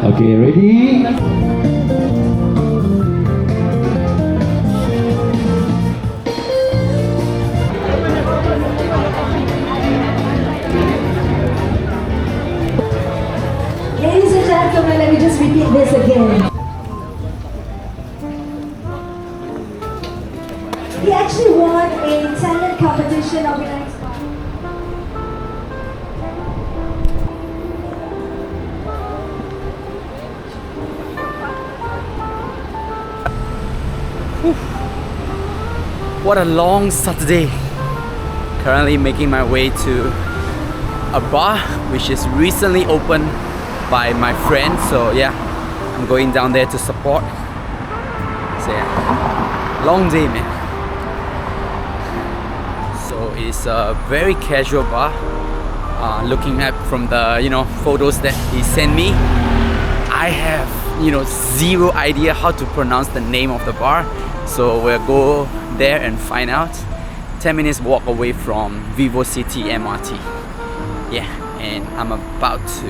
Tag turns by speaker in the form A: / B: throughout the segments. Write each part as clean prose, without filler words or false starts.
A: Okay, ready?
B: Ladies and gentlemen, let me just repeat this again. He actually won a talent competition organized by...
C: What a long Saturday. Currently making my way to a bar which is recently opened by my friend. So yeah, I'm going down there to support. So yeah, long day, man. So it's a very casual bar. Looking at from the photos that he sent me, I have zero idea how to pronounce the name of the bar. So we'll go there and find out. 10 minutes walk away from Vivo City MRT. Yeah, and I'm about to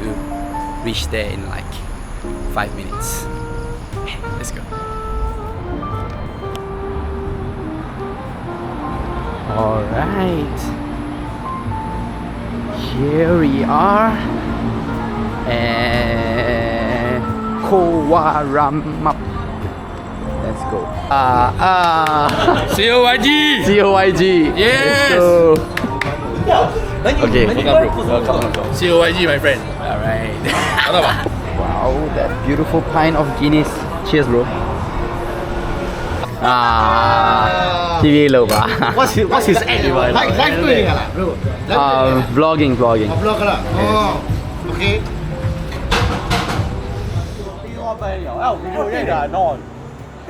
C: reach there in like 5 minutes. Let's go. Alright, here we are, and Kowaramap. Let's go.
D: COYG!
C: COYG.
D: Yes!
C: Let's go. Okay, welcome.
D: COYG, my friend.
C: Alright. Wow, that beautiful pint of Guinness. Cheers, bro. TV low ba?
D: What's his act? Live doing lah, bro.
C: Vlogging.
D: Vlog lah. Oh, okay.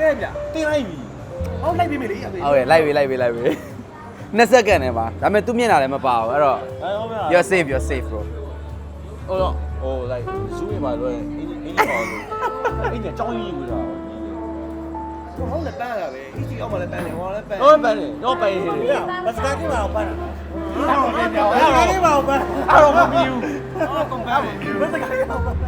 C: Okay, live. 20 second နဲ့ပါဒါပေမဲ့သူမျက်နှာလည်းမပါဘူးအဲ့တော့ you're safe bro.
D: like zoom in ပါလို့အင်းပါလို့အင်းကြောင်းကြီးဘူးလားဟောလည်းပန်းလာပဲအကြီးအောင်မလည်းပန်းတယ်ဟောလည်းပန်းတော့ပန်းတယ်တော့ပန်းရည်ဘတ်စကားကိမှာတော့ပန်းတာဘတ်စကားကိမှာတော့ပန်းအဲ့တော့မမြူအော်ကုန်ပန်းဘတ်စကားကိမှာပန်း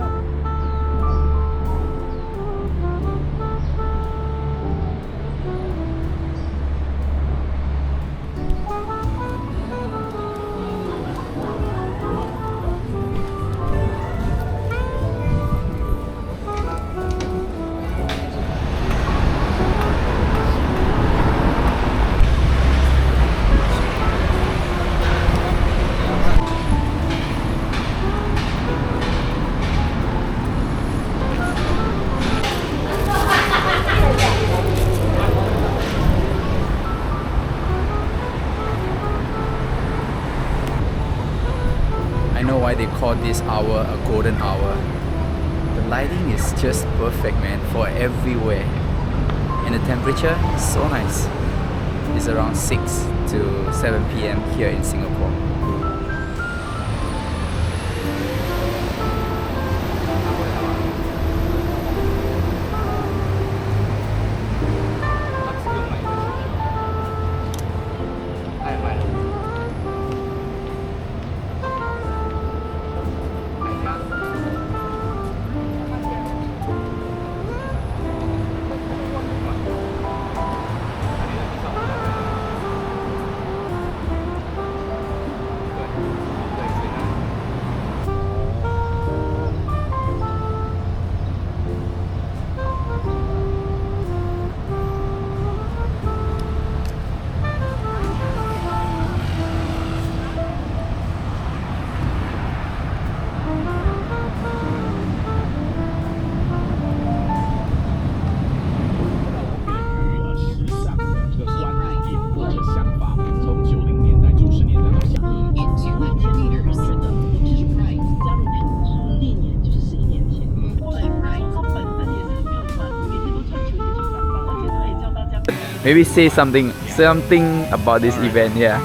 C: I know why they call this hour a golden hour. The lighting is just perfect, man, for everywhere. And the temperature is so nice. It's around 6 to 7 p.m. here in Singapore. Maybe say something about this event. Yeah.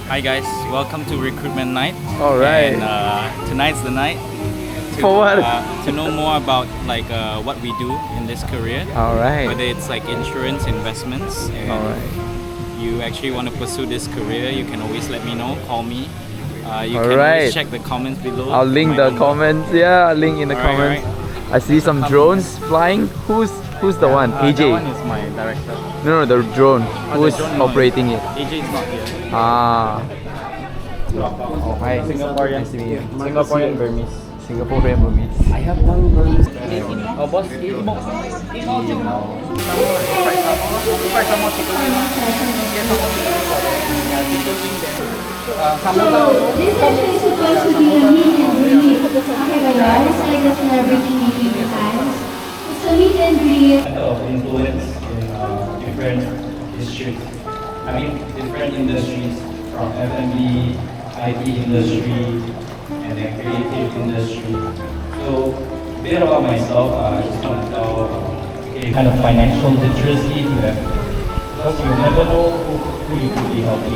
A: Hi guys, welcome to Recruitment Night.
C: All right.
A: And tonight's the night to,
C: For what?
A: To know more about what we do in this career.
C: All right.
A: Whether it's like insurance, investments, and
C: All right.
A: you actually want to pursue this career, you can always let me know. Call me. You
C: All
A: can
C: right.
A: always check the comments below.
C: I'll link
A: My
C: the
A: number.
C: comments. Yeah, I'll link in the
A: All right,
C: comments. I see some drones flying. Who's the one? AJ.
A: That one is my director.
C: No, the drone. Who is
A: the drone, no,
C: operating it?
A: AJ is not here.
C: Ah. Oh, hi.
A: Singaporean.
C: Nice to meet you.
A: Singaporean Burmese.
C: Singaporean Burmese. I have one Burmese.
A: Oh, boss.
B: So this session is supposed to be a meet and greet. Okay, guys, it's like a celebrity meeting times. It's a meet and greet.
E: Of influence in different districts. I mean, different industries from F&B, IT industry, and the creative industry. So, a bit about myself. I just want to tell kind of financial literacy to have, because you never know who you could be helping.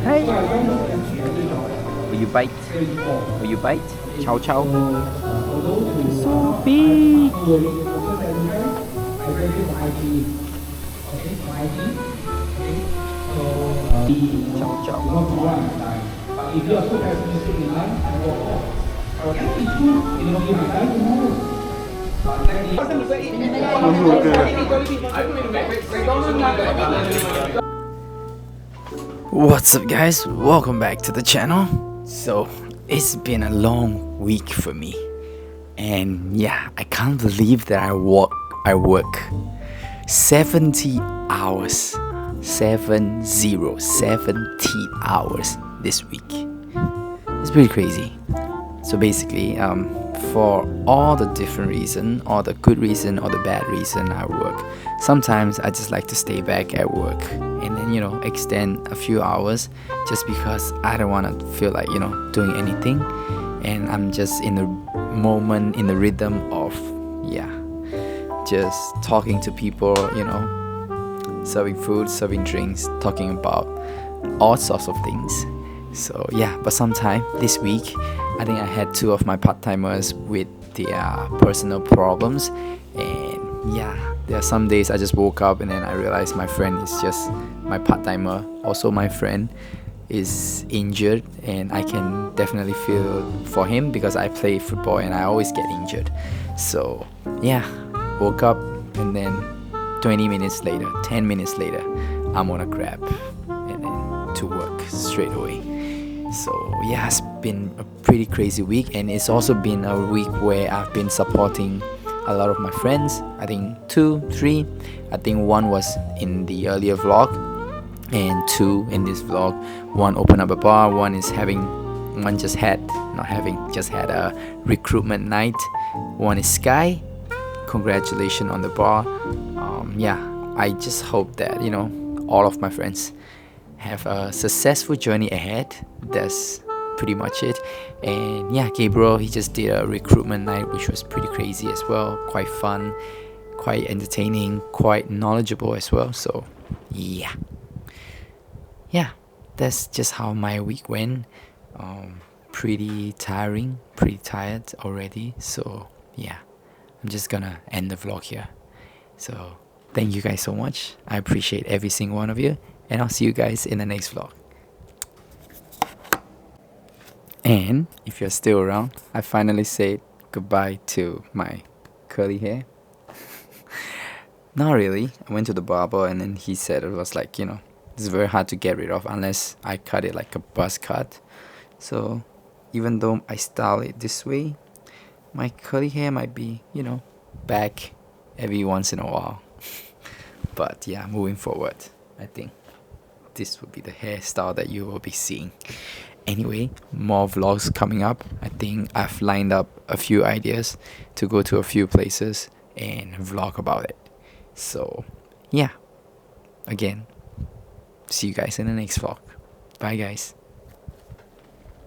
C: Hey. Will you bite? Will you bite? Chow chow. So big. Chow chow. What's up guys, welcome back to the channel. So it's been a long week for me, and yeah, I can't believe that I work 70 hours 70 hours this week. It's pretty crazy. So basically, for all the different reason, or the good reason or the bad reason I work, sometimes I just like to stay back at work and then extend a few hours just because I don't want to feel like doing anything, and I'm just in the moment, in the rhythm of just talking to people, serving food, serving drinks, talking about all sorts of things. So yeah, but sometime this week, I think I had two of my part-timers with their personal problems, and yeah, there are some days I just woke up and then I realized my friend is just my part-timer, also my friend is injured, and I can definitely feel for him because I play football and I always get injured. So yeah, woke up and then 20 minutes later, 10 minutes later, I'm on a Grab and then to work straight away. So yeah, it's been a pretty crazy week, and it's also been a week where I've been supporting a lot of my friends. I think 2, 3. I think one was in the earlier vlog, and 2 in this vlog. One opened up a bar, one just had a recruitment night. One is Sky. Congratulations on the bar. Yeah, I just hope that all of my friends have a successful journey ahead. That's pretty much it. And yeah, Gabriel, he just did a recruitment night, which was pretty crazy as well, quite fun, quite entertaining, quite knowledgeable as well. So yeah, that's just how my week went. Pretty tiring, pretty tired already. So yeah, I'm just gonna end the vlog here. So thank you guys so much. I appreciate every single one of you, and I'll see you guys in the next vlog. And if you're still around, I finally said goodbye to my curly hair. Not really. I went to the barber and then he said it was like, it's very hard to get rid of unless I cut it like a buzz cut. So even though I style it this way, my curly hair might be, back every once in a while. But yeah, moving forward, I think this will be the hairstyle that you will be seeing. Anyway, more vlogs coming up. I think I've lined up a few ideas to go to a few places and vlog about it. So yeah, again, see you guys in the next vlog. Bye guys.